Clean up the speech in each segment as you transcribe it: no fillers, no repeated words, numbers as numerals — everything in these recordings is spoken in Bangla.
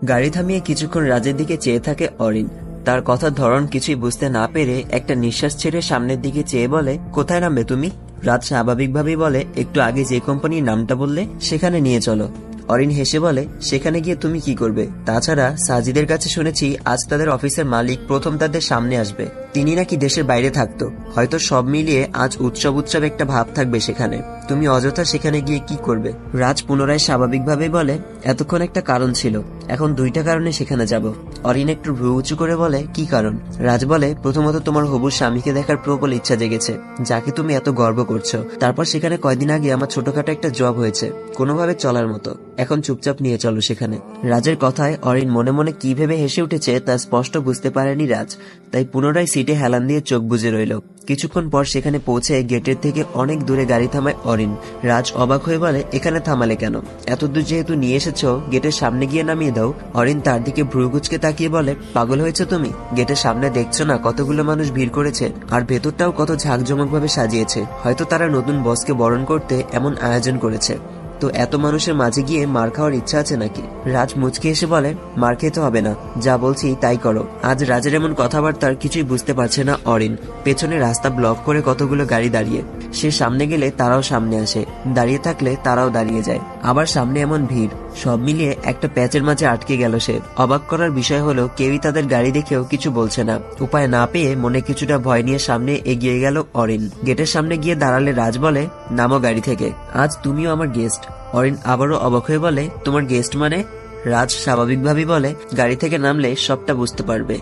গাড়ি থামিয়ে কিছুক্ষণ রাজের দিকে চেয়ে থাকে অরিন। তার কথার ধরন কিছুই বুঝতে না পেরে একটা নিঃশ্বাস ছেড়ে সামনের দিকে চেয়ে বলে, কোথায় নামবে তুমি? রাজ স্বাভাবিকভাবেই বলে, একটু আগে যে কোম্পানির নামটা বললে সেখানে নিয়ে চলো। অরিন হেসে বলে, সেখানে গিয়ে তুমি কি করবে? তাছাড়া সাজিদের কাছে শুনেছি আজ তাদের অফিসের মালিক প্রথম তাদের সামনে আসবে। তিনি নাকি দেশের বাইরে থাকতো, হয়তো সব মিলিয়ে আজ উৎসব উৎসব একটা ভাব থাকবে সেখানে। তুমি অযথা সেখানে গিয়ে কি করবে? রাজ পুনরায় স্বাভাবিকভাবে বলে, এতক্ষণ একটা কারণ ছিল, এখন দুইটা কারণে সেখানে যাব। অরিন একটু ভ্রু উঁচু করে বলে, কি কারণ? রাজ বলে, প্রথমত তোমার হবু স্বামীকে দেখার প্রবল ইচ্ছা জেগেছে, যাকে তুমি এত গর্ব করছো। তারপর সেখানে কয়দিন আগে আমার ছোটখাটো একটা জব হয়েছে, কোনোভাবে চলার মতো। এখন চুপচাপ নিয়ে চলো সেখানে। রাজের কথায় অরিন মনে মনে কি ভেবে হেসে উঠেছে তা স্পষ্ট বুঝতে পারেনি রাজ, তাই পুনরায় সিটে হেলান দিয়ে চোখ বুজে রইল। কিছুক্ষণ পর সেখানে পৌঁছে গেটের থেকে অনেক দূরে গাড়ি থামায় অরিন। রাজ অবাক হয়ে বলে, এখানে থামালে কেন? এত দূর যেহেতু নিয়ে এসেছো, গেটের সামনে গিয়ে নামিয়ে দাও। অরিন তার দিকে ভ্রুকুচকে তাকিয়ে বলে, পাগল হয়েছে তুমি? গেটের সামনে দেখছো না কতগুলো মানুষ ভিড় করেছে, আর ভেতরটাও কত ঝাঁকজমক ভাবে সাজিয়েছে। হয়তো তারা নতুন বসকে বরণ করতে এমন আয়োজন করেছে। তো এত মানুষের মাঝে গিয়ে মার খাওয়ার ইচ্ছা আছে নাকি? রাজ মুচকে এসে বলে, মার খেতে হবে না, যা বলছি তাই করো। আজ রাজের এমন কথাবার্তার কিছুই বুঝতে পারছে না অরিন। পেছনে রাস্তা ব্লক করে কতগুলো গাড়ি দাঁড়িয়ে, সে সামনে গেলে তারাও সামনে আসে, দাঁড়িয়ে থাকলে তারাও দাঁড়িয়ে যায়। আবার সামনে এমন ভিড়, সব মিলিয়ে একটা প্যাচের মাঝে আটকে গেল সে। অবাক করার বিষয় হলো কেউই তাদের গাড়ি দেখেও কিছু বলছে না। উপায় না পেয়ে মনে কিছুটা ভয় নিয়ে সামনে এগিয়ে গেল অরিন। গেটের সামনে গিয়ে দাঁড়ালে রাজ বলে, নামো গাড়ি থেকে, আজ তুমিও আমার গেস্ট। অরিন আবারও অবাক হয়ে বলে, তোমার গেস্ট মানে? রাজ স্বাভাবিকভাবেই বলে, গাড়ি থেকে নামলে সবটা বুঝতে পারবে।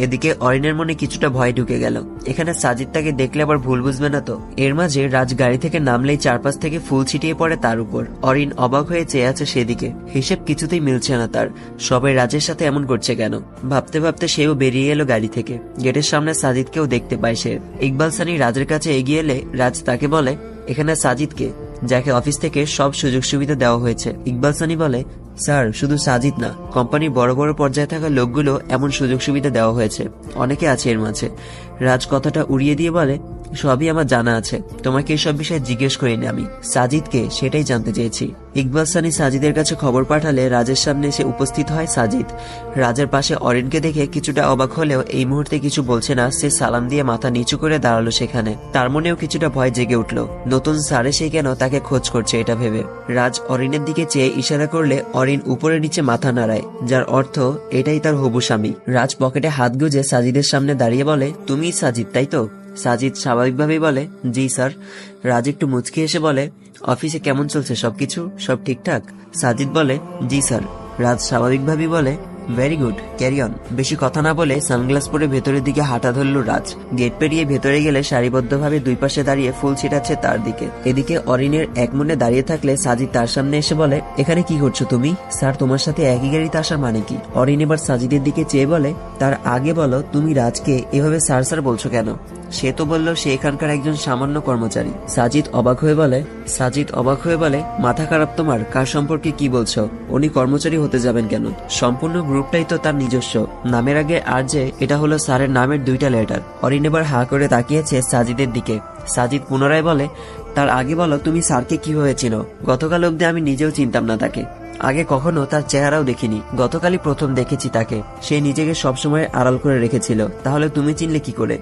এদিকে অরিনের মনে কিছুটা ভয় ঢুকে গেল, এখানে সাজিদ তাকে দেখলে আবার ভুল বুঝবে না তো। এর মাঝে রাজ গাড়ি থেকে নামলেই চারপাশ থেকে ফুল ছিটিয়ে পড়ে তার উপর। অরিন অবাক হয়ে চেয়ে আছে সেদিকে, হিসেব কিছুতেই মিলছে না তার। সবাই রাজের সাথে এমন করছে কেন? ভাবতে ভাবতে সেও বেরিয়ে এলো গাড়ি থেকে। গেটের সামনে সাজিদকেও দেখতে পায় সে। ইকবাল সানি রাজের কাছে এগিয়ে এলে রাজ তাকে বলে, এখানে সাজিদকে, যাকে অফিস থেকে সব সুযোগ সুবিধা দেওয়া হয়েছে। ইকবাল সানি বলে, স্যার শুধু সাজিদ না, কোম্পানির বড় বড় পর্যায়ে থাকা লোকগুলো এমন সুযোগ সুবিধা দেওয়া হয়েছে, অনেকে আছে এর মাঝে। রাজ কথাটা উড়িয়ে দিয়ে বলে, সবই আমার জানা আছে, তোমাকে এসব বিষয়ে জিজ্ঞেস করিনি আমি, সাজিদকে সেটাই জানতে চেয়েছি। ইকবাল সানি সাজিদের কাছে খবর পাঠালে রাজের সামনে এসে উপস্থিত হয় সাজিদ। রাজের পাশে অরিনকে দেখে কিছুটা অবাক হলেও এই মুহূর্তে কিছু বলছে না। সে সালাম দিয়ে মাথা নিচু করে দাঁড়ালো সেখানে। তার মনেও কিছুটা ভয় জেগে উঠল, নতুন স্যারে সে কেন তাকে খোঁজ করছে এটা ভেবে। রাজ অরিনের দিকে চেয়ে ইশারা করলে অরিন উপরে নিচে মাথা নাড়ায়, যার অর্থ এটাই তার হবু স্বামী। রাজ পকেটে হাত গুজে সাজিদের সামনে দাঁড়িয়ে বলে, তুমি সাজিদ তাই তো? সাজিদ স্বাভাবিকভাবেই বলে, জি স্যার। রাজ একটু মুচকি এসে বলে, অফিসে কেমন চলছে সবকিছু, সব ঠিকঠাক? সাজিদ বলে, জি স্যার। রাজ স্বাভাবিকভাবেই বলে, ভেরি গুড, ক্যারি অন। বেশি কথা না বলে সানগ্লাস পরে ভেতরের দিকে হাঁটা ধরল রাজ। গেট পেরিয়ে ভেতরে গেলে সারিবদ্ধভাবে দুই পাশে দাঁড়িয়ে ফুল ছিটাচ্ছে তার দিকে। এদিকে অরিনের এক মনে দাঁড়িয়ে থাকলে সাজিদ তার সামনে এসে বলে, এখানে কি করছো তুমি? স্যার তোমার সাথে একই গাড়িতে আসার মানে কি? অরিন এবার সাজিদের দিকে চেয়ে বলে, তার আগে বলো তুমি রাজকে এভাবে স্যার স্যার বলছো কেন? সে তো বলল সে এখানকার একজন সামান্য কর্মচারী। সাজিদ অবাক হয়ে বলে, মাথা খারাপ তোমার? কার সম্পর্কে কি বলছো? উনি কর্মচারী হতে যাবেন কেন? সম্পূর্ণ গ্রুপটাই তো তার নিজস্ব। নামের আগে আর যে, এটা হলো স্যারের নামের দুইটা লেটার। অরিন এবার হা করে তাকিয়েছে সাজিদের দিকে। সাজিদ পুনরায় বলে, তার আগে বলো তুমি স্যারকে কিভাবে চেনো? গতকাল অব্দি আমি নিজেও চিনতাম না তাকে, আগে কখনো তার চেহারাও দেখিনি, গতকালই প্রথম দেখেছি তাকে। সে নিজেকে সবসময় আড়াল করে রেখেছিল, তাহলে তুমি চিনলে কি করে?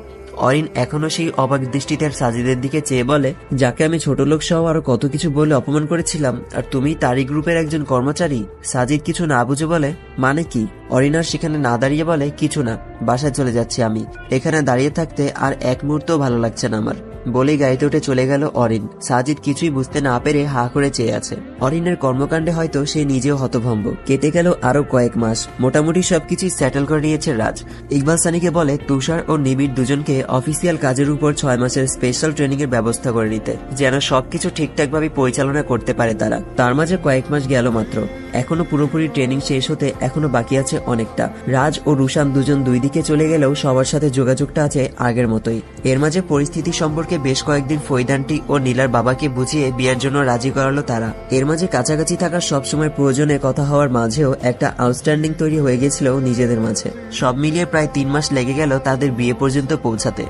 অরিন এখনো সেই অবাক দৃষ্টিতে সাজিদের দিকে চেয়ে বলে, যাকে আমি ছোট লোক সহ আরো কত কিছু বলে অপমান করেছিলাম, আর তুমি তারই গ্রুপের একজন কর্মচারী? সাজিদ কিছু না বুঝে বলে, মানে কি? অরিন আর সেখানে না দাঁড়িয়ে বলে, কিছু না, বাসায় চলে যাচ্ছি আমি, এখানে দাঁড়িয়ে থাকতে আর এক মুহূর্তও ভালো লাগছে না আমার। বলেই গাড়িতে উঠে চলে গেল অরিন। সাজিদ কিছুই বুঝতে না পেরে হা করে চেয়ে আছে। অরিনের কর্মকাণ্ডে হয়তো সে নিজেও হতভম্ব। কেটে গেল আরো কয়েক মাস, মোটামুটি সবকিছু সেটেল করে নিয়েছে রাজ। ইকবাল সানিকে বলে তুষার ও নিবিড় দুজনকে অফিসিয়াল কাজের উপর 6 মাসের স্পেশাল ট্রেনিং এর ব্যবস্থা করে নিতে, যেন সবকিছু ঠিকঠাক ভাবে পরিচালনা করতে পারে তারা। তার মাঝে কয়েক মাস গেল মাত্র, এখনো পুরোপুরি ট্রেনিং শেষ হতে এখনো বাকি আছে অনেকটা। রাজ ও রুশান দুজন দুই দিকে চলে গেলেও সবার সাথে যোগাযোগটা আছে আগের মতোই। এর মাঝে পরিস্থিতি সম্পর্কে বেশ কয়েকদিন ফৈদ আন্টি ও নীলার বাবাকে বুঝিয়ে বিয়ের জন্য রাজি করালো তারা। এর মাঝে কাছাকাছি থাকার সবসময় প্রয়োজনে কথা হওয়ার মাঝেও একটা আউটস্ট্যান্ডিং তৈরি হয়ে গেছিল নিজেদের মাঝে। সব মিলিয়ে প্রায় 3 মাস লেগে গেল তাদের বিয়ে পর্যন্ত পৌঁছাতে।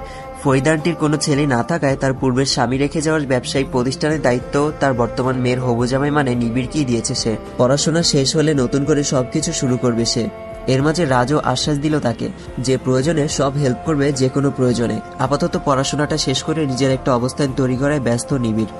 ফরিদা আন্টির কোনো ছেলে না থাকায় তার পূর্বের স্বামী রেখে যাওয়ার ব্যবসায়িক প্রতিষ্ঠানের দায়িত্ব তার বর্তমান মেয়ের হবু জামাই মানে নিবিড়কেই দিয়েছে সে। পড়াশোনা শেষ হলে নতুন করে সবকিছু শুরু করবে সে। এর মাঝে রাজও আশ্বাস দিল তাকে যে প্রয়োজনে সব হেল্প করবে, যে কোনো প্রয়োজনে। আপাতত পড়াশোনাটা শেষ করে নিজের একটা অবস্থান তৈরি করায় ব্যস্ত নিবিড়।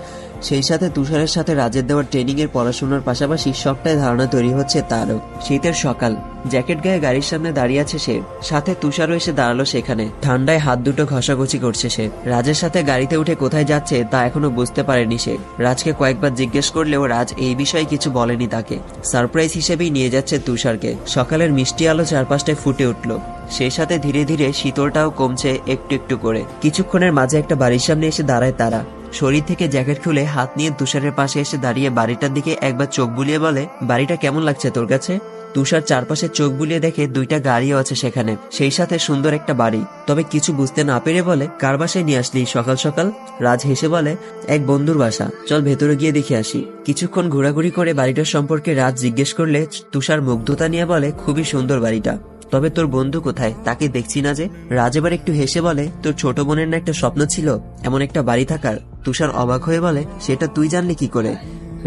সেই সাথে তুষারের সাথে রাজের দেওয়ার ট্রেনিং এর পড়াশোনার পাশাপাশি সবটাই ধারণা তৈরি হচ্ছে তারও। শীতের সকাল, জ্যাকেট গায়ে গাড়ির সামনে দাঁড়িয়ে আছে সে। সাথে তুষারও এসে দাঁড়ালো সেখানে। ঠান্ডায় হাত দুটো ঘষাঘষি করছে সে। রাজের সাথে গাড়িতে উঠে কোথায় যাচ্ছে তা এখনো বুঝতে পারেনি সে। রাজকে কয়েকবার জিজ্ঞেস করলেও রাজ এই বিষয়ে কিছু বলেনি তাকে। সারপ্রাইজ হিসেবেই নিয়ে যাচ্ছে তুষারকে। সকালের মিষ্টি আলো চারপাশটায় ফুটে উঠল। সেই সাথে ধীরে ধীরে শীতলটাও কমছে একটু একটু করে। কিছুক্ষণের মাঝে একটা বাড়ির সামনে এসে দাঁড়ায় তারা। শরীর থেকে জ্যাকেট খুলে হাত নিয়ে তুষারের পাশে এসে দাঁড়িয়ে বাড়িটার দিকে একবার চোখ বুলিয়ে বলে, বাড়িটা কেমন লাগছে তোর কাছে? তুষার চারপাশে চোখ বুলিয়ে দেখে দুইটা গাড়িও আছে সেখানে, সেই সাথে সুন্দর একটা বাড়ি। তবে কিছু বুঝতে না পেরে বলে, কার বাসায় নিয়ে আসলি সকাল সকাল? রাজ হেসে বলে, এক বন্ধুর বাসা, চল ভেতরে গিয়ে দেখে আসি। কিছুক্ষণ ঘোরাঘুরি করে বাড়িটার সম্পর্কে রাজ জিজ্ঞেস করলে তুষার মুগ্ধতা নিয়ে বলে, খুবই সুন্দর বাড়িটা। তবে তোর বন্ধু কোথায়? তাকে দেখছি না যে। রাজ এবার একটু হেসে বলে, তোর ছোট বোনের না একটা স্বপ্ন ছিল এমন একটা বাড়ি থাকার? তুষার অবাক হয়ে বলে, সেটা তুই জানলি কি করে?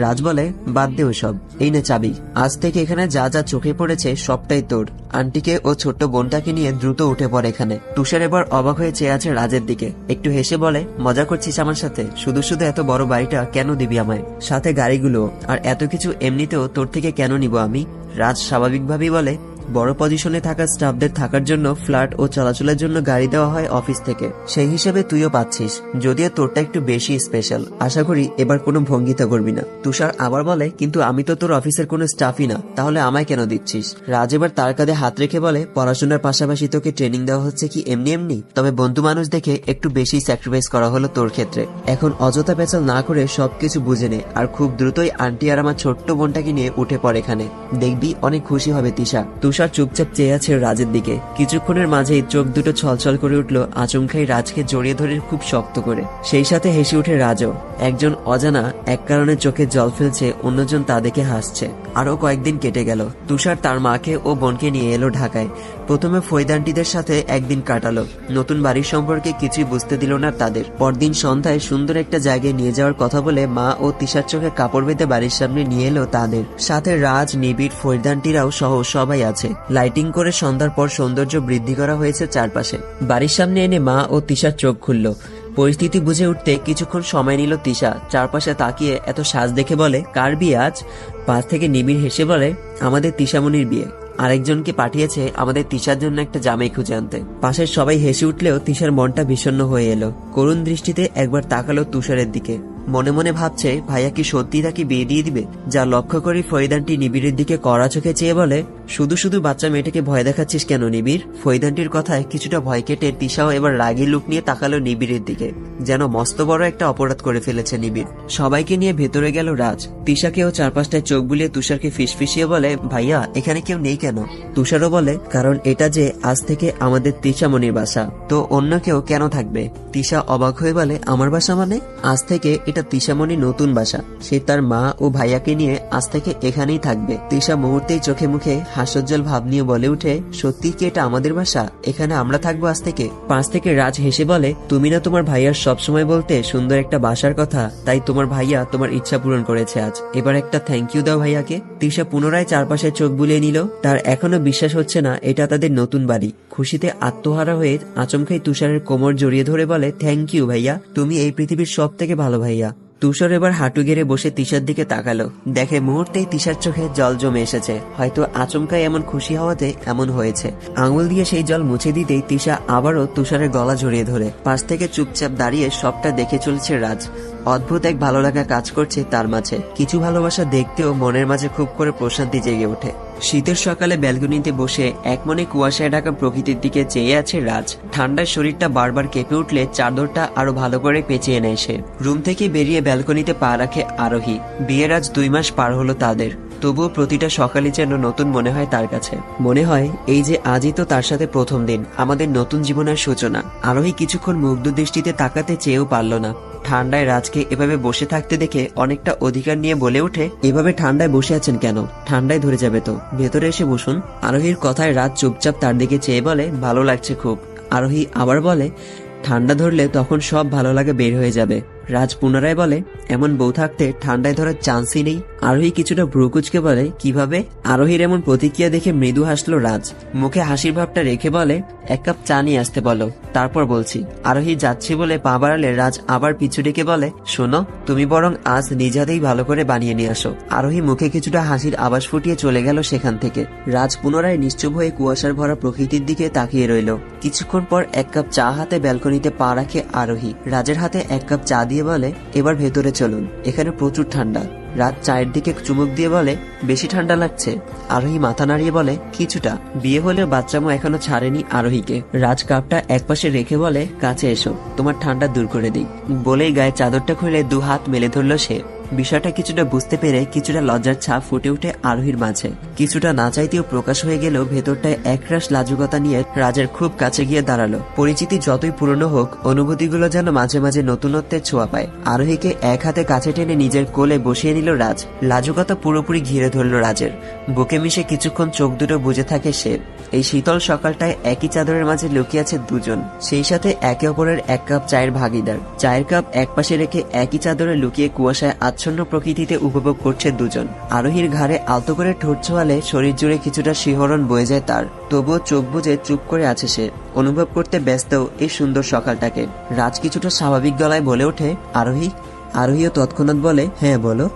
রাজ বলে, বাদ দে ওসব, এই নে চাবি। আজ থেকে এখানে যা যা চোখে পড়েছে সবটাই তোর। আন্টিকে ও ছোট্ট বোনটাকে নিয়ে দ্রুত উঠে পড়ে এখানে। তুষার এবার অবাক হয়ে চেয়ে আছে রাজের দিকে। একটু হেসে বলে, মজা করছিস আমার সাথে? শুধু শুধু এত বড় বাড়িটা কেন দিবি আমায়? সাথে গাড়িগুলো আর এত কিছু এমনিতেও তোর থেকে কেন নিব আমি? রাজ স্বাভাবিকভাবেই বলে, বড় পজিশনে থাকা স্টাফদের থাকার জন্য ফ্ল্যাট ও চলাচলের জন্য গাড়ি দেওয়া হয় অফিস থেকে, সেই হিসেবে তুইও পাচ্ছিস, যদিও তোরটা একটু বেশি স্পেশাল। আশা করি এবার কোনো ভঙ্গিতা করবি না। তুষার আবার বলে, কিন্তু আমি তো তোর অফিসের কোনো স্টাফই না, তাহলে আমায় কেন দিচ্ছিস? রাজ এবার তার কাঁধে হাত রেখে বলে, পড়াশোনার পাশাপাশি তোকে ট্রেনিং দেওয়া হচ্ছে কি এমনি এমনি? তবে বন্ধু মানুষ দেখে একটু বেশি স্যাক্রিফাইস করা হলো তোর ক্ষেত্রে। এখন অযথা পেঁচাল না করে সবকিছু বুঝে নে, আর খুব দ্রুতই আন্টি আর আমার ছোট্ট বোনটাকে নিয়ে উঠে পড়ে এখানে। দেখবি অনেক খুশি হবে তিশা। তুষার চুপচাপ চেয়ে আছে রাজের দিকে। কিছুক্ষণের মাঝেই চোখ দুটো ছলছল করে উঠল আচমকাই রাজকে জড়িয়ে ধরে খুব শক্ত করে। সেই সাথে হেসে উঠে রাজও। একজন অজানা এক কারণে চোখে জল ফেলছে, অন্যজন তা দেখে হাসছে। আরো কয়েকদিন কেটে গেল। তুষার তার মাকে ও বোনকে নিয়ে এলো ঢাকায়। প্রথমে ফৈদান্টিদের সাথে একদিন কাটালো। নতুন বাড়ির সম্পর্কে কিছুই বুঝতে দিল না তাদের। পরদিন সন্ধ্যায় সুন্দর একটা জায়গায় নিয়ে যাওয়ার কথা বলে মা ও তিশার চোখে কাপড় বেঁধে বাড়ির সামনে নিয়ে এলো তাদের। সাথে রাজ, নিবিড়, ফৈদান্টিরাও সহ সবাই আছে। লাইটিং করে সন্ধ্যার পর সৌন্দর্য বৃদ্ধি করা হয়েছে চারপাশে। বাড়ির সামনে এনে মা ও তিশার চোখ খুলল। পরিস্থিতি বুঝে উঠতে কিছুক্ষণ সময় নিল তিশা। চারপাশে তাকিয়ে এত সাজ দেখে বলে, কার বিয়ে আজ? পাশ থেকে নিবিড় হেসে বলে, আমাদের তিশামণির বিয়ে। আরেকজনকে পাঠিয়েছে আমাদের তিশার জন্য একটা জামাই খুঁজে আনতে। পাশের সবাই হেসে উঠলেও তিশার মনটা বিষণ্ণ হয়ে এলো। করুণ দৃষ্টিতে একবার তাকালো তুষারের দিকে। মনে মনে ভাবছে, ভাইয়া কি সত্যি তাকে বিয়ে দিয়ে দিবে? যা লক্ষ্য করি ফরিদান্টি নিবিড়ের দিকে কড়া চোখে চেয়ে বলে, শুধু শুধু বাচ্চা মেয়েটাকে ভয় দেখাচ্ছিস কেন নিবিড়? ফরিদান্টির কথায় কিছুটা ভয় কেটে তিশাও এবার রাগী লুক নিয়ে তাকালো নিবিড়ের দিকে, যেন মস্ত বড় একটা অপরাধ করে ফেলেছে নিবিড়। সবাইকে নিয়ে ভেতরে গেল রাজ। তিশাকেও চারপাশটায় চোখ বুলিয়ে তুষারকে ফিসফিসিয়ে বলে, ভাইয়া এখানে কেউ নেই কেন? তুষারও বলে, কারণ এটা যে আজ থেকে আমাদের তিশামণির বাসা, তো অন্য কেউ কেন থাকবে? তিশা অবাক হয়ে বলে, আমার বাসা মানে? আজ থেকে এটা তিশামণির নতুন বাসা। সে তার মা ও ভাইয়াকে নিয়ে আজ থেকে এখানেই থাকবে। তিশা মুহূর্তেই চোখে মুখে হাস্যোজ্জ্বল ভাব নিয়ে বলে উঠে, সত্যি কি এটা আমাদের বাসা? এখানে আমরা থাকবো আজ থেকে? পাশ থেকে রাজ হেসে বলে, তুমি না তোমার ভাইয়ার সবসময় বলতে সুন্দর একটা বাসার কথা, তাই তোমার ভাইয়া তোমার ইচ্ছা পূরণ করেছে আজ। এবার একটা থ্যাংক ইউ দাও ভাইয়াকে। তিশা পুনরায় চারপাশে চোখ বুলিয়ে নিল। তার এখনো বিশ্বাস হচ্ছে না এটা তাদের নতুন বাড়ি। খুশিতে আত্মহারা হয়ে আচমকাই তুষারের কোমর জড়িয়ে ধরে বলে, থ্যাংক ইউ ভাইয়া, তুমি এই পৃথিবীর সব থেকে ভালো ভাইয়া। তুষার এবার হাঁটু গেড়ে বসে তিশার দিকে তাকালো। দেখে মুহূর্তেই তিশার চোখে জল জমে এসেছে। হয়তো আচমকাই এমন খুশি হওয়াতে এমন হয়েছে। আঙুল দিয়ে সেই জল মুছে দিতেই তিশা আবারও তুষারের গলা জড়িয়ে ধরে পাশ থেকে চুপচাপ দাঁড়িয়ে সবটা দেখে চলেছে রাজ। অদ্ভুত এক ভালো লাগা কাজ করছে তার মাঝে। কিছু ভালোবাসা দেখতেও মনের মাঝে খুব করে প্রশান্তি জেগে ওঠে। শীতের সকালে ব্যালকনিতে বসে এক মনে কুয়াশায় ঢাকা প্রকৃতির দিকে চেয়ে আছে রাজ। ঠান্ডায় শরীরটা বারবার কেঁপে উঠলে চাদরটা আরো ভালো করে পেঁচিয়ে নেয় সে। রুম থেকে বেরিয়ে ব্যালকনিতে পা রাখে আরোহী। বিয়ের আজ 2 মাস পার হলো তাদের। তবুও প্রতিটা সকালই যেন নতুন মনে হয় তার কাছে। মনে হয় এই যে আজই তো তার সাথে প্রথম দিন, আমাদের নতুন জীবনের সূচনা। আরোহী কিছুক্ষণ মুগ্ধ দৃষ্টিতে তাকাতে চেয়েও পারল না। ঠান্ডায় রাজকে এভাবে বসে থাকতে দেখে অনেকটা অধিকার নিয়ে বলে ওঠে, এভাবে ঠান্ডায় বসে আছেন কেন? ঠান্ডায় ধরে যাবে তো, ভেতরে এসে বসুন। আরোহীর কথায় রাজ চুপচাপ তার দিকে চেয়ে বলে, ভালো লাগছে খুব। আরোহী আবার বলে, ঠান্ডা ধরলে তখন সব ভালো লাগে বের হয়ে যাবে। রাজ পুনরায় বলে, এমন বউ থাকতে ঠান্ডায় ধরার চান্সই নেই। আরোহী কিছুটা ভ্রুকুচকে বলে, কিভাবে? আরোহীর এমন প্রতিক্রিয়া দেখে মৃদু হাসলো রাজ, মুখে হাসির ভাবটা রেখে বলে, 1 কাপ চা নিয়ে আসতে বলো, তারপর বলছি। আরোহী যাচ্ছি বলে পা বাড়ালে রাজ আবার পিছু ডেকে বলে, শোনো, তুমি বরং আজ নিজ হাতেই ভালো করে বানিয়ে নিয়ে আসো। আরোহী মুখে কিছুটা হাসির আভাস ফুটিয়ে চলে গেল সেখান থেকে। রাজ পুনরায় নিশ্চুপ হয়ে কুয়াশার ভরা প্রকৃতির দিকে তাকিয়ে রইল। কিছুক্ষণ পর 1 কাপ চা হাতে ব্যালকনিতে পা রাখে আরোহী। রাজের হাতে 1 কাপ চা দিয়ে বলে, এবার ভেতরে চলুন, এখানে প্রচুর ঠান্ডা। রাত চায়ের দিকে চুমুক দিয়ে বলে, বেশি ঠান্ডা লাগছে? আরোহী মাথা নাড়িয়ে বলে, কিছুটা। বিয়ে হলেও বাচ্চামো এখনো ছাড়েনি আরোহীকে। রাজ কাপটা একপাশে রেখে বলে, কাছে এসো, তোমার ঠান্ডা দূর করে দিই। বলেই গায়ে চাদরটা খুলে 2 হাত মেলে ধরল সে। বিষয়টা কিছুটা বুঝতে পেরে কিছুটা লজ্জার ছাপ ফুটে উঠে আরোহীর মাঝে। কিছুটা না চাইতেও প্রকাশ হয়ে গেলেও ভেতরটায় একরাশ লাজুকতা নিয়ে রাজের খুব কাছে গিয়ে দাঁড়ালো। পরিচিতি যতই পুরনো হোক, অনুভূতিগুলো যেন মাঝে মাঝে নতুনত্বের ছোঁয়া পায়। আরোহীকে এক হাতে কাছে টেনে নিজের কোলে বসিয়ে নিল রাজ। লাজুকতা পুরোপুরি ঘিরে ধরল রাজের বুকে। মিশে কিছুক্ষণ চোখ দুটো বুজে থাকে সে। এই শীতল সকালটায় একই চাদরের মাঝে লুকিয়ে আছে দুজন, সেই সাথে একে অপরের 1 কাপ চায়ের ভাগিদার। চায়ের কাপ একপাশে রেখে একই চাদরে লুকিয়ে কুয়াশায় আচ্ছন্ন প্রকৃতিতে উপভোগ করছে দুজন। আরোহীর ঘাড়ে আলতো করে ঠোঁট ছোঁয়ালে শরীর জুড়ে কিছুটা শিহরণ বয়ে যায় তার। তবুও চোখ বুজে চুপ করে আছে সে, অনুভব করতে ব্যস্ত এই সুন্দর সকালটাকে। রাজ কিছুটা স্বাভাবিক গলায় বলে ওঠে, আরোহী। আরোহীও তৎক্ষণাৎ বলে, হ্যাঁ বলো।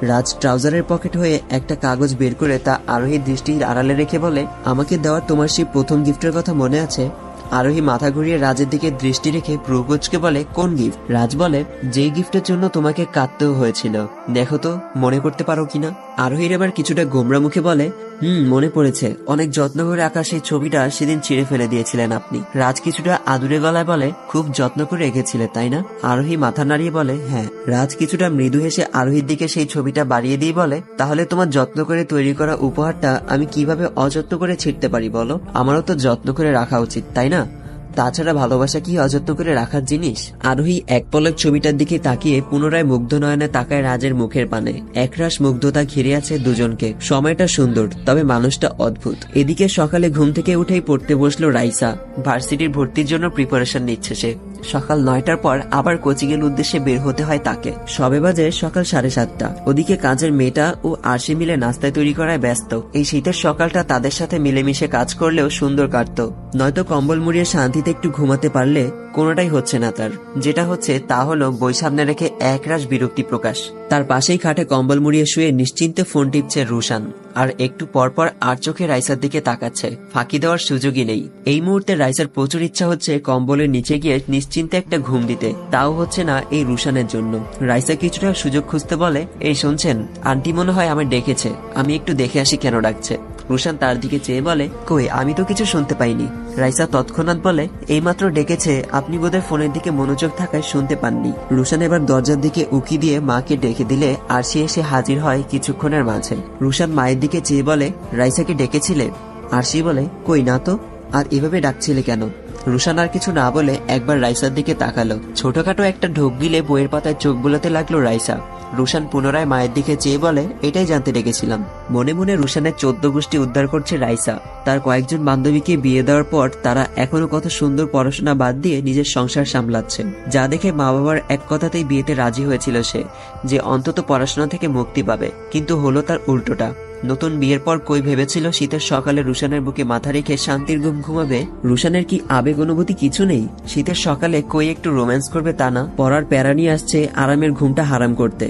রাজ ট্রাউজারের পকেট হয়ে একটা কাগজ বের করে তা আরোহীর দৃষ্টির আড়ালে রেখে বলে, আমাকে দেওয়ার তোমার সেই প্রথম গিফটের কথা মনে আছে? আরোহী মাথা ঘুরিয়ে রাজের দিকে দৃষ্টি রেখে ভ্রুকুচকে বলে, কোন গিফট? রাজ বলে, যেই গিফটের জন্য তোমাকে কাঁদতেও হয়েছিল, দেখো তো মনে করতে পারো কিনা। আরোহীর এবার কিছুটা গোমরা মুখে বলে, মনে পড়েছে, অনেক যত্ন করে আঁকা সেই ছবিটা সেদিন ছিঁড়ে ফেলে দিয়েছিলেন আপনি। রাজ কিছুটা আদুরে গলায় বলে, খুব যত্ন করে এঁকেছিলে তাই না? আরোহী মাথা নাড়িয়ে বলে, হ্যাঁ। রাজ কিছুটা মৃদু হেসে আরোহীর দিকে সেই ছবিটা বাড়িয়ে দিয়ে বলে, তাহলে তোমার যত্ন করে তৈরি করা উপহারটা আমি কিভাবে অযত্ন করে ছিঁড়তে পারি বলো? আমারও তো যত্ন করে রাখা উচিত তাই না? তাছাড়া ভালোবাসা কি অযত্ন করে রাখার জিনিস? আরোহী এক পলক ছবিটার দিকে তাকিয়ে পুনরায় মুগ্ধ নয়নে তাকায় রাজের মুখের পানে। একরাশ মুগ্ধতা ঘিরে আছে দুজনকে। সময়টা সুন্দর, তবে মানুষটা অদ্ভুত। এদিকে সকালে ঘুম থেকে উঠেই পড়তে বসলো রাইসা। ভার্সিটির ভর্তির জন্য প্রিপারেশন নিচ্ছে সে। সকাল 9টার পর আবার কোচিং এর উদ্দেশ্যে বের হতে হয় তাকে। সবে বাজে সকাল 7:30। ওদিকে কাজের মেয়েটা ও আরশি মিলে নাস্তায় তৈরি করায় ব্যস্ত। এই শীতের সকালটা তাদের সাথে মিলেমিশে কাজ করলেও সুন্দর কাটতো। নয়তো কম্বল মুড়িয়ে শান্তিতে একটু ঘুমাতে পারলে কোনোটাই হচ্ছে না তার। যেটা হচ্ছে তা হলো বই সামনে রেখে একরাশ বিরক্তি প্রকাশ। তার পাশেই খাটে কম্বল মুড়িয়ে শুয়ে নিশ্চিন্তে ফোন টিপছে রুশান। আর একটু পরপর আর চোখে রাইসার দিকে তাকাচ্ছে। ফাঁকি দেওয়ার সুযোগই নেই। এই মুহূর্তে রাইসার প্রচুর ইচ্ছা হচ্ছে কম্বলের নিচে গিয়ে নিশ্চিন্তে একটা ঘুম দিতে, তাও হচ্ছে না এই রুশানের জন্য। রাইসা কিছুটা সুযোগ খুঁজতে বলে, এই শুনছেন, আন্টি মনে হয় আমায় ডেকেছে, আমি একটু দেখে আসি কেন ডাকছে। রুশান তার দিকে চেয়ে বলে, কই, আমি তো কিছু শুনতে পাইনি। রাইসা তৎক্ষণাৎ বলে, এইমাত্র ডেকেছে, আপনি বোধহয় ফোনের দিকে মনোযোগ থাকায় শুনতে পাননি। রুশান এবার দরজার দিকে উকি দিয়ে মাকে ডেকে দিলে আরশি এসে হাজির হয় কিছুক্ষণের মাঝে। রুশান মায়ের দিকে চেয়ে বলে, রাইসাকে ডেকেছিলে? আরশি বলে, কই না তো। আর এভাবে ডাকছিলে কেন? রুশান আর কিছু না বলে একবার রাইসার দিকে তাকালো। ছোটখাটো একটা ঢোক গিলে বইয়ের পাতায় চোখ বুলাতে লাগলো রাইসা। রুশান পুনরায় মায়ের দিকে চেয়ে বলে, এটাই জানতে ডেকেছিলাম। মনে মনে রুশানের 14 গোষ্ঠী উদ্ধার করছে রাইসা। তার কয়েকজন বান্ধবীকে বিয়ে দেওয়ার পর তারা এখনো কত সুন্দর পড়াশোনা বাদ দিয়ে নিজের সংসার সামলাচ্ছে, যা দেখে মা বাবার এক কথাতেই বিয়েতে রাজি হয়েছিল সে, যে অন্তত পড়াশোনা থেকে মুক্তি পাবে। কিন্তু হলো তার উল্টোটা। নতুন বিয়ের পর কই ভেবেছিল শীতের সকালে রুশানের বুকে মাথা রেখে শান্তির ঘুম ঘুমাবে। রুশানের কি আবেগ অনুভূতি কিছু নেই? শীতের সকালে কই একটু রোম্যান্স করবে তা না, পড়ার প্যারা নিয়ে আসছে আরামের ঘুমটা হারাম করতে।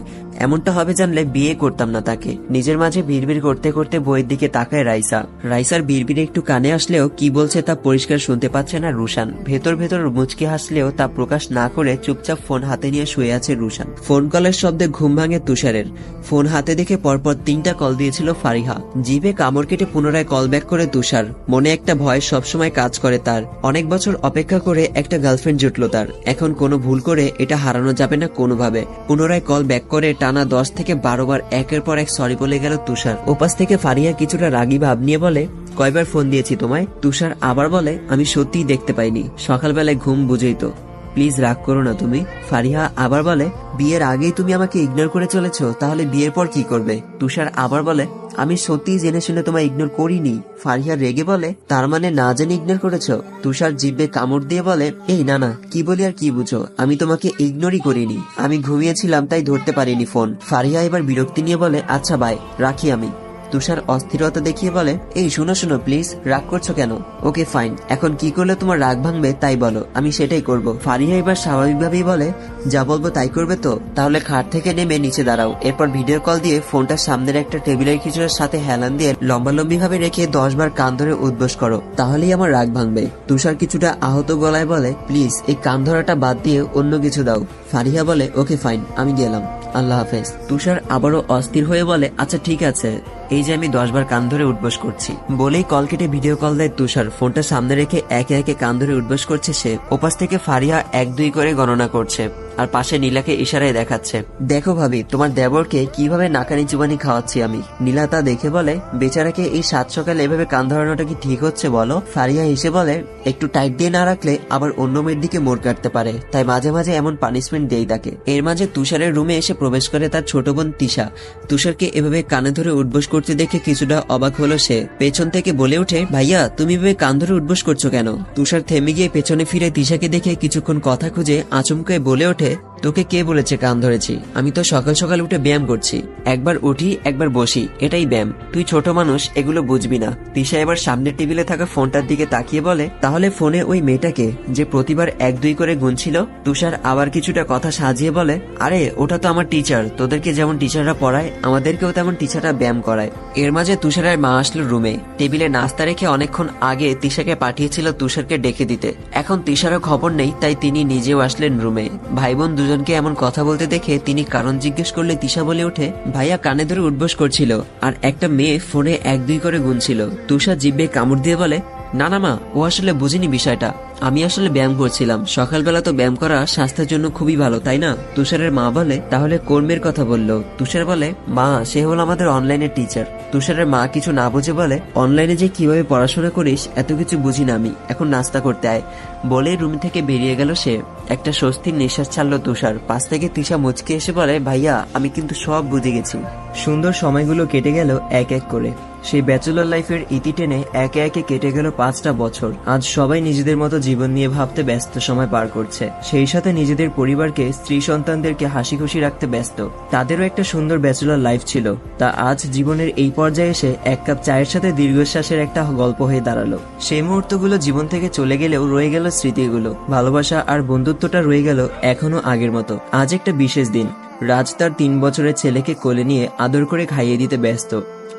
এমনটা হবে জানলে বিয়ে করতাম না তাকে। নিজের মাঝে বিড়বিড় করতে করতে বইয়ের দিকে তাকায় রাইসা। রাইসার বিড়বিড়ে একটু কানে আসলেও কি বলছে তা পরিষ্কার শুনতে পাচ্ছে না রুশান। ভেতর ভেতর মুচকি হাসলেও তা প্রকাশ না করে চুপচাপ ফোন হাতে নিয়ে শুয়ে আছে রুশান। ফোন কলের শব্দে ঘুম ভাঙে তুষারের। ফোন হাতে দেখে পরপর 3টা কল দিয়েছিল ফারিহা। জিভে কামড় কেটে পুনরায় কল ব্যাক করে তুষার। মনে একটা ভয় সবসময় কাজ করে তার। অনেক বছর অপেক্ষা করে একটা গার্লফ্রেন্ড জুটলো তার। এখন কোনো ভুল করে এটা হারানো যাবে না কোনোভাবে। পুনরায় কল ব্যাক করে টানা 10 থেকে 12 বার একের পর এক সরি বলে গেল তুষার। ওপাশ থেকে ফারিহা কিছুটা রাগী ভাব নিয়ে বলে, কয়বার ফোন দিয়েছি তোমায়? তুষার আবার বলে, আমি সত্যিই দেখতে পাইনি, সকালবেলায় ঘুম বুঝেই তো, প্লিজ রাগ করো না তুমি। ফারিহা আবার বলে, বিয়ের আগেই তুমি আমাকে ইগনোর করে চলেছো, তাহলে বিয়ের পর কি করবে? তুষার আবার বলে, আমি সত্যি জেনে শুনে তোমায় ইগনোর করিনি। ফারিহা রেগে বলে, তার মানে না জেনে ইগনোর করেছো? তুষার জিভে কামড় দিয়ে বলে, এই না না, কি বলি আর কি বুঝো, আমি তোমাকে ইগনোরই করিনি, আমি ঘুমিয়েছিলাম তাই ধরতে পারিনি ফোন। ফারিহা এবার বিরক্তি নিয়ে বলে, আচ্ছা বাই, রাখি আমি। তুষার অস্থিরতা দেখিয়ে বলে, এই শুনো শুনো প্লিজ, রাগ করছো কেন? ওকে ফাইন, এখন কি করলে তোমার রাগ ভাঙবে তাই বলো, আমি সেটাই করব। ফারিহা এবার স্বাভাবিকভাবেই বলে, যা বলবো তাই করবে তো? তাহলে খাট থেকে নেমে নিচে দাঁড়াও, এরপর ভিডিও কল দিয়ে ফোনটা সামনের একটা টেবিলের কিছুটার সাথে হেলান দিয়ে লম্বালম্বি ভাবে রেখে 10 বার কান ধরে উদ্বোস করো, তাহলেই আমার রাগ ভাঙবে। তুষার কিছুটা আহত গলায় বলে, প্লিজ এই কান ধরাটা বাদ দিয়ে অন্য কিছু দাও। ফারিহা বলে, ওকে ফাইন, আমি গেলাম, আল্লাহ হাফেজ। তুষার আবারও অস্থির হয়ে বলে, আচ্ছা ঠিক আছে, এই যে আমি 10 বার কান ধরে উঠবস করছি। বলেই কল কেটে ভিডিও কল দেয় তুষার। ফোনটা সামনে রেখে একে একে কান ধরে উঠবস করছে সে। ওপাশ থেকে ফারিহা 1-2 করে গণনা করছে আর পাশে নীলাকে ইশারায় দেখাচ্ছে, দেখো ভাবি, তোমার দেবরকে কিভাবে নাকানি চুবানি খাওয়াচ্ছি আমি। নীলা তা দেখে বলে, বেচারাকে এই সাত সকালে এভাবে কান ধরানোটা কি ঠিক হচ্ছে বলো? ফারিহা হেসে বলে, একটু টাইট দিয়ে না রাখলে আবার অন্য মেয়ের দিকে মোড় কাটতে পারে, তাই মাঝে মাঝে এমন পানিশমেন্ট দেই তাকে। এর মাঝে তুষারের রুমে এসে প্রবেশ করে তার ছোট বোন তিশা। তুষারকে এভাবে কানে ধরে উঠবস করতে দেখে কিছুটা অবাক হলো সে। পেছন থেকে বলে ওঠে, ভাইয়া তুমি এভাবে কান ধরে উঠবস করছো কেন? তুষার থেমে গিয়ে পেছনে ফিরে তিশাকে দেখে কিছুক্ষণ কথা খুঁজে আচমকে বলে ওঠে, তোকে কে বলেছে কান ধরেছি? আমি তো সকাল সকাল উঠে ব্যায়াম করছি, একবার উঠি একবার বসি, এটাই ব্যায়াম। তুই ছোট মানুষ, এগুলো বুঝবি না। তিশা এবার সামনের টেবিলে থাকা ফোনটার দিকে তাকিয়ে বলে, তাহলে ফোনে ওই মেয়েটাকে যে প্রতিবার 1-2 করে গুনছিল? তুষার আবার কিছুটা কথা সাজিয়ে বলে, আরে ওটা তো আমার টিচার, তোদেরকে যেমন টিচাররা পড়ায় আমাদেরকেও তেমন টিচাররা ব্যায়াম করায়। এর মাঝে তুষারের মা আসলো রুমে। টেবিলে নাস্তা রেখে অনেকক্ষণ আগে তিশাকে পাঠিয়েছিল তুষারকে ডেকে দিতে। এখন তিশারও খবর নেই, তাই তিনি নিজেও আসলেন রুমে। ভাই বোন দুজনকে এমন কথা বলতে দেখে তিনি কারণ জিজ্ঞেস করলে তিশা বলে ওঠে, ভাইয়া কানে ধরে উঠবস করছিল আর একটা মেয়ে ফোনে 1-2 করে গুনছিল। তুষার জিভে কামড় দিয়ে বলে, না না মা, ও আসলে বুঝিনি বিষয়টা, আমি আসলে ব্যায়াম করছিলাম। সকালবেলা তো ব্যায়াম করা স্বাস্থ্যের জন্য খুবই ভালো, তাই না? তুষারের মা বলে, তাহলে কর্মের কথা বললো? তুষার বলে, মা সে হলো আমাদের অনলাইনের টিচার। তুষারের মা কিছু না বুঝে বলে, অনলাইনে যে কিভাবে পড়াশোনা করিস এত কিছু বুঝি না আমি, এখন নাস্তা করতে আয়। বলে রুম থেকে বেরিয়ে গেল সে। একটা স্বস্তির নিঃশ্বাস ছাড়লো তুষার। পাশ থেকে তিশা মুচকে এসে বলে, ভাইয়া আমি কিন্তু সব বুঝে গেছি। সুন্দর সময়গুলো কেটে গেল এক এক করে। সেই ব্যাচেলর লাইফের ইতি টেনে একে একে কেটে গেল 5টা বছর। আজ সবাই নিজেদের মতো জীবন নিয়ে ভাবতে ব্যস্ত সময় পার করছে। সেই সাথে নিজেদের পরিবারকে, স্ত্রী সন্তানদেরকে হাসি খুশি রাখতে ব্যস্ত। তাদেরও একটা সুন্দর ব্যাচেলর লাইফ ছিল, তা আজ জীবনের এই পর্যায়ে এসে 1 কাপ চায়ের সাথে দীর্ঘশ্বাসের একটা গল্প হয়ে দাঁড়ালো। সেই মুহূর্তগুলো জীবন থেকে চলে গেলেও রয়ে গেল স্মৃতিগুলো, ভালোবাসা আর বন্ধুত্বটা রয়ে গেল এখনো আগের মতো। আজ একটা বিশেষ দিন। রাজ তার 3 বছরের ছেলেকে কোলে নিয়ে আদর করে খাইয়ে দিতে ব্যস্ত।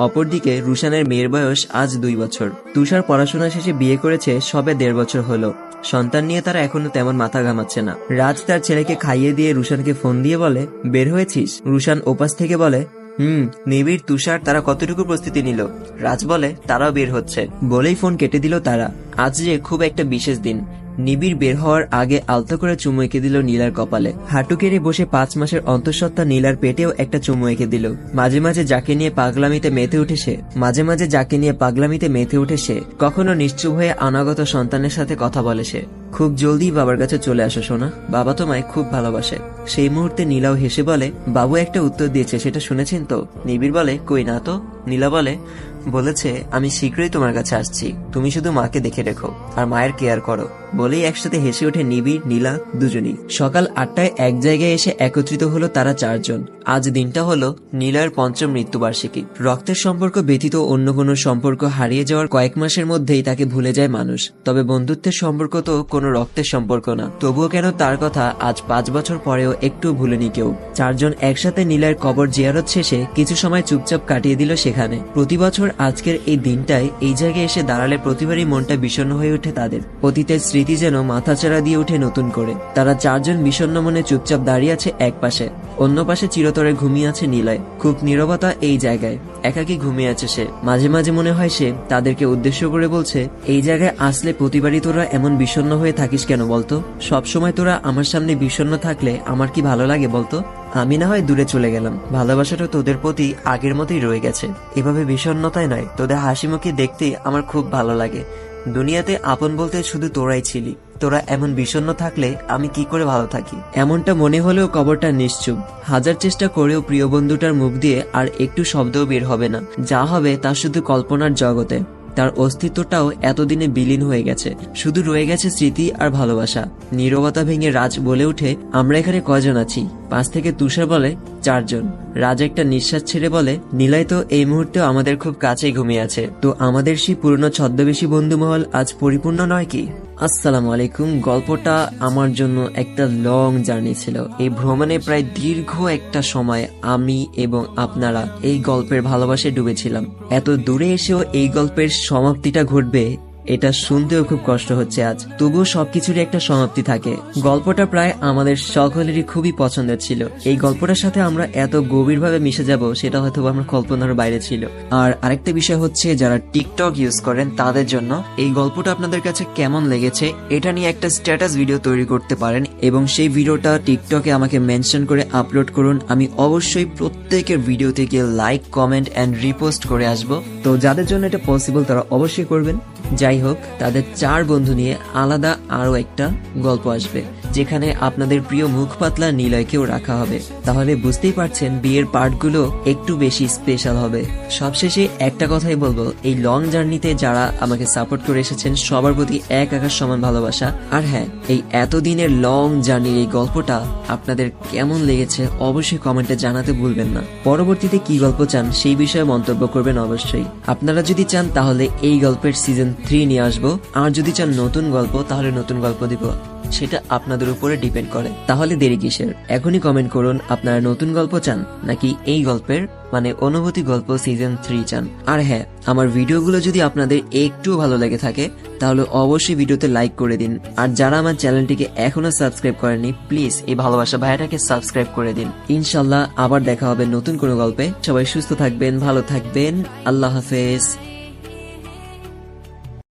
অপরদিকে রুশানের মেয়ের বয়স আজ 2 বছর। তুষার পড়াশোনা শেষে বিয়ে করেছে সবে 1.5 বছর হলো। সন্তান নিয়ে তারা এখনো তেমন মাথা ঘামাচ্ছে না। রাজ তার ছেলেকে খাইয়ে দিয়ে রুশানকে ফোন দিয়ে বলে, বের হয়েছিস? রুশান ওপাশ থেকে বলে, নিবিড় তুষার তারা কতটুকু প্রস্তুতি নিল? রাজ বলে, তারাও বের হচ্ছে। বলেই ফোন কেটে দিল তারা। আজ যে খুব একটা বিশেষ দিন। নিবিড় বের হওয়ার আগে আলতো করে চুমু এঁকে দিল নীলার কপালে। হাঁটু কেড়ে বসে 5 মাসের অন্তঃসত্ত্বা নীলার পেটেও একটা চুমু এঁকে দিল। মাঝে মাঝে যাকে নিয়ে পাগলামিতে মেতে উঠে সে কখনো নিশ্চুপ হয়ে অনাগত সন্তানের সাথে কথা বলে সে। খুব জলদি বাবার কাছে চলে আসো সোনা, বাবা তোমায় খুব ভালোবাসে। সেই মুহূর্তে নীলাও হেসে বলে, বাবু একটা উত্তর দিয়েছে, সেটা শুনেছেন তো? নিবিড় বলে, কই না তো। নীলা বলেছে আমি শীঘ্রই তোমার কাছে আসছি, তুমি শুধু মাকে দেখে রেখো আর মায়ের কেয়ার করো। বলেই একসাথে হেসে ওঠে নিবিড়, নীলা দুজনই। সকাল 8টায় এক জায়গায় এসে একত্রিত হলো তারা 4 জন। আজ দিনটা হলো নীলার 5ম মৃত্যুবার্ষিকী। রক্তের সম্পর্ক ব্যতীত অন্য কোনো সম্পর্ক হারিয়ে যাওয়ার কয়েক মাসের মধ্যেই তাকে ভুলে যায় মানুষ। তবে বন্ধুত্বের সম্পর্ক তো কোনো রক্তের সম্পর্ক না। তবুও কেন তার কথা আজ 5 বছর পরেও একটু ভুলেনি কেউ। 4 জন একসাথে নীলার কবর জিয়ারত শেষে কিছু সময় চুপচাপ কাটিয়ে দিল সেখানে। প্রতি বছর আজকের এই দিনটায় এই জায়গায় এসে দাঁড়ালে প্রতিবারই মনটা বিষণ্ণ হয়ে ওঠে তাদের। অতীতের স্মৃতি যেন মাথাচাড়া দিয়ে ওঠে নতুন করে। তারা 4 জন বিষণ্ণ মনে চুপচাপ দাঁড়িয়ে আছে এক পাশে, অন্য পাশে চিরতরে ঘুমিয়ে আছে নীলয়। খুব নীরবতা এই জায়গায়, একাকী ঘুমিয়ে আছে সে। মাঝে মাঝে মনে হয় সে তাদেরকে উদ্দেশ্য করে বলছে, এই জায়গায় আসলে প্রতিবারই তোরা এমন বিষণ্ণ হয়ে থাকিস কেন বলতো? সবসময় তোরা আমার সামনে বিষণ্ণ থাকলে আমার কি ভালো লাগে বলতো? আমি না হয় দূরে চলে গেলাম, ভালোবাসাটা তোদের প্রতি আগের মতোই রয়ে গেছে। এভাবে বিষণ্ণতায় নয়, তোদের হাসি মুখে দেখতেই আমার খুব ভালো লাগে। দুনিয়াতে আপন বলতে শুধু তোরাই ছিলি। তোরা এমন বিষণ্ণ থাকলে আমি কি করে ভালো থাকি। এমনটা মনে হলেও কবরটা নিশ্চুপ। হাজার চেষ্টা করেও প্রিয় বন্ধুটার মুখ দিয়ে আর একটু শব্দও বের হবে না। যা হবে তা শুধু কল্পনার জগতে। তার অস্তিত্বটাও এতদিনে বিলীন হয়ে গেছে। শুধু রয়ে গেছে স্মৃতি আর ভালোবাসা। নীরবতা ভেঙে রাজ বলে উঠে, আমরা এখানে কয়জন আছি? 5 থেকে তুষার বলে 4 জন। রাজ একটা নিঃশ্বাস ছেড়ে বলে, নিলয় তো এই মুহূর্তে আমাদের খুব কাছেই ঘুমিয়ে আছে। তো আমাদের সেই পুরনো ছদ্মবেশী বন্ধুমহল আজ পরিপূর্ণ নয় কি? আসসালামু আলাইকুম। গল্পটা আমার জন্য একটা লং জার্নি ছিল। এই ভ্রমণে প্রায় দীর্ঘ একটা সময় আমি এবং আপনারা এই গল্পের ভালোবাসায় ডুবেছিলাম। এত দূরে এসেও এই গল্পের সমাপ্তিটা ঘটবে এটা শুনতেও খুব কষ্ট হচ্ছে আজ। তবুও সবকিছুরই একটা সমাপ্তি থাকে। গল্পটা প্রায় আমাদের সকলেরই খুবই পছন্দের ছিল। এই গল্পটার সাথে আমরা এত গভীরভাবে মিশে যাব সেটা হয়তো আমার কল্পনার বাইরে ছিল। আর আরেকটা বিষয় হচ্ছে, যারা টিকটক ইউজ করেন তাদের জন্য এই গল্পটা আপনাদের কাছে কেমন লেগেছে এটা নিয়ে একটা স্ট্যাটাস ভিডিও তৈরি করতে পারেন এবং সেই ভিডিওটা টিকটকে আমাকে মেনশন করে আপলোড করুন। আমি অবশ্যই প্রত্যেকের ভিডিও থেকে লাইক, কমেন্ট এন্ড রিপোস্ট করে আসব। তো যাদের জন্য এটা পসিবল তারা অবশ্যই করবেন। যাই হোক, তাদের 4 বন্ধু নিয়ে আলাদা আরো একটা গল্প আসবে, যেখানে আপনাদের প্রিয় মুখ পাতলা নিলয়কেও রাখা হবে। তাহলে বুঝতেই পারছেন বিয়ের পার্টগুলো একটু বেশি স্পেশাল হবে। সবশেষে একটা কথাই বলবো, এই লং জার্নিতে যারা আমাকে সাপোর্ট করে এসেছেন সবার প্রতি এক আকাশ সমান ভালোবাসা। আর হ্যাঁ, এই এতদিনের লং জার্নির এই গল্পটা আপনাদের কেমন লেগেছে অবশ্যই কমেন্টে জানাতে ভুলবেন না। পরবর্তীতে কি গল্প চান সেই বিষয়ে মন্তব্য করবেন অবশ্যই। আপনারা যদি চান তাহলে এই গল্পের সিজন 3 নিয়ে আসবো, আর যদি চান নতুন গল্প তাহলে নতুন গল্প দিব। সেটা আপনাদের উপরে ডিপেন্ড করে। তাহলে দেরি কিসের? এখনই কমেন্ট করুন আপনারা নতুন গল্প চান নাকি এই গল্পের মানে অনুভূতি গল্প সিজন 3 চান। আর হ্যাঁ, আমার ভিডিওগুলো যদি আপনাদের একটু ভালো লেগে থাকে তাহলে অবশ্যই ভিডিওতে লাইক করে দিন। আর যারা আমার চ্যানেলটিকে এখনো সাবস্ক্রাইব করেননি প্লিজ এই ভালোবাসা ভাইটাকে সাবস্ক্রাইব করে দিন। ইনশাল্লাহ আবার দেখা হবে নতুন কোনো গল্পে। সবাই সুস্থ থাকবেন, ভালো থাকবেন। আল্লাহ হাফেজ।